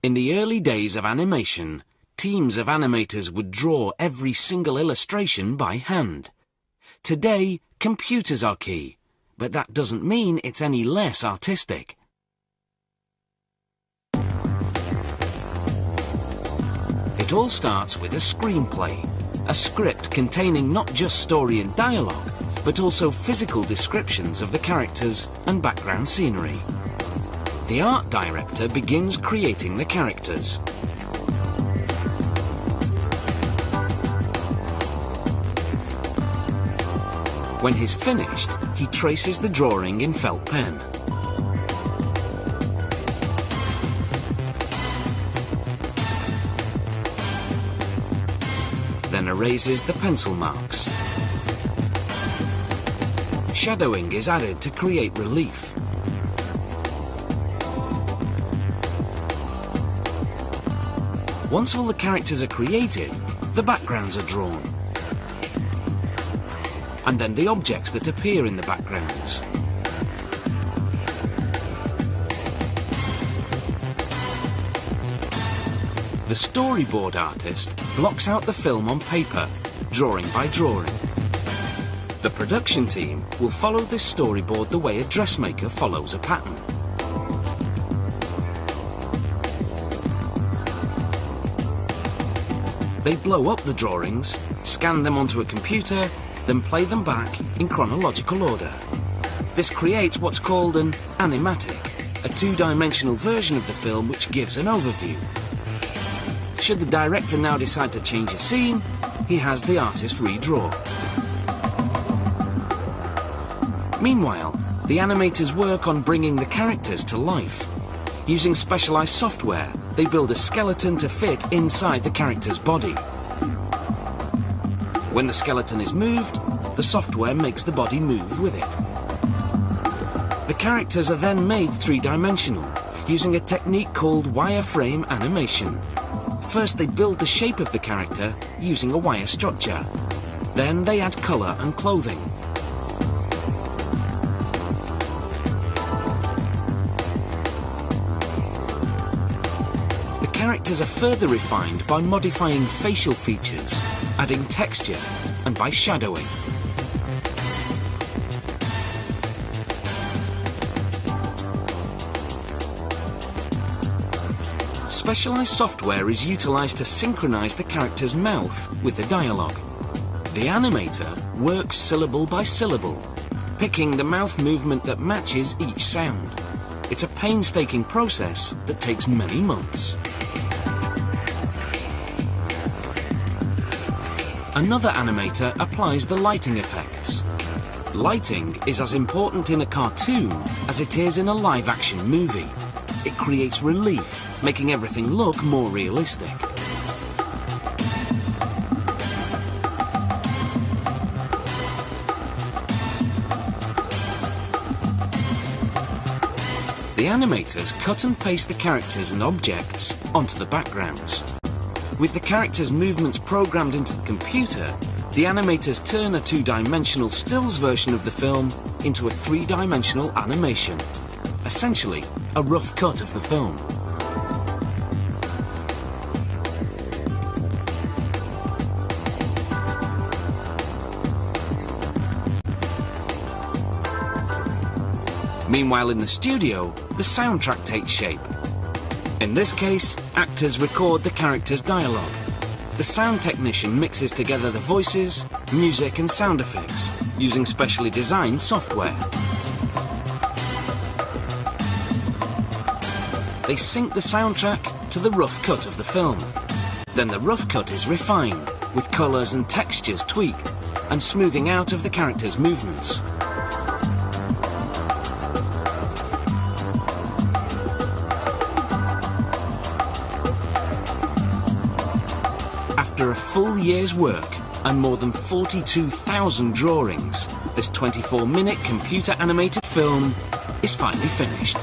In the early days of animation, teams of animators would draw every single illustration by hand. Today, computers are key, but that doesn't mean it's any less artistic. It all starts with a screenplay, a script containing not just story and dialogue, but also physical descriptions of the characters and background scenery. The art director begins creating the characters. When he's finished, he traces the drawing in felt pen. Then erases the pencil marks. Shadowing is added to create relief. Once all the characters are created, the backgrounds are drawn. And then the objects that appear in the backgrounds. The storyboard artist blocks out the film on paper, drawing by drawing. The production team will follow this storyboard the way a dressmaker follows a pattern. They blow up the drawings, scan them onto a computer, then play them back in chronological order. This creates what's called an animatic, a two-dimensional version of the film which gives an overview. Should the director now decide to change a scene, he has the artist redraw. Meanwhile, the animators work on bringing the characters to life. Using specialized software, they build a skeleton to fit inside the character's body. When the skeleton is moved, the software makes the body move with it. The characters are then made three-dimensional, using a technique called wireframe animation. First, they build the shape of the character using a wire structure. Then they add color and clothing. The characters are further refined by modifying facial features, adding texture, and by shadowing. Specialized software is utilized to synchronize the character's mouth with the dialogue. The animator works syllable by syllable, picking the mouth movement that matches each sound. It's a painstaking process that takes many months. Another animator applies the lighting effects. Lighting is as important in a cartoon as it is in a live-action movie. It creates relief, making everything look more realistic. The animators cut and paste the characters and objects onto the backgrounds. With the characters' movements programmed into the computer, the animators turn a two-dimensional stills version of the film into a three-dimensional animation. Essentially, a rough cut of the film. Meanwhile, in the studio, the soundtrack takes shape. In this case, actors record the characters' dialogue. The sound technician mixes together the voices, music and sound effects using specially designed software. They sync the soundtrack to the rough cut of the film. Then the rough cut is refined, with colours and textures tweaked, and smoothing out of the characters' movements. After a full year's work and more than 42,000 drawings, this 24-minute computer-animated film is finally finished.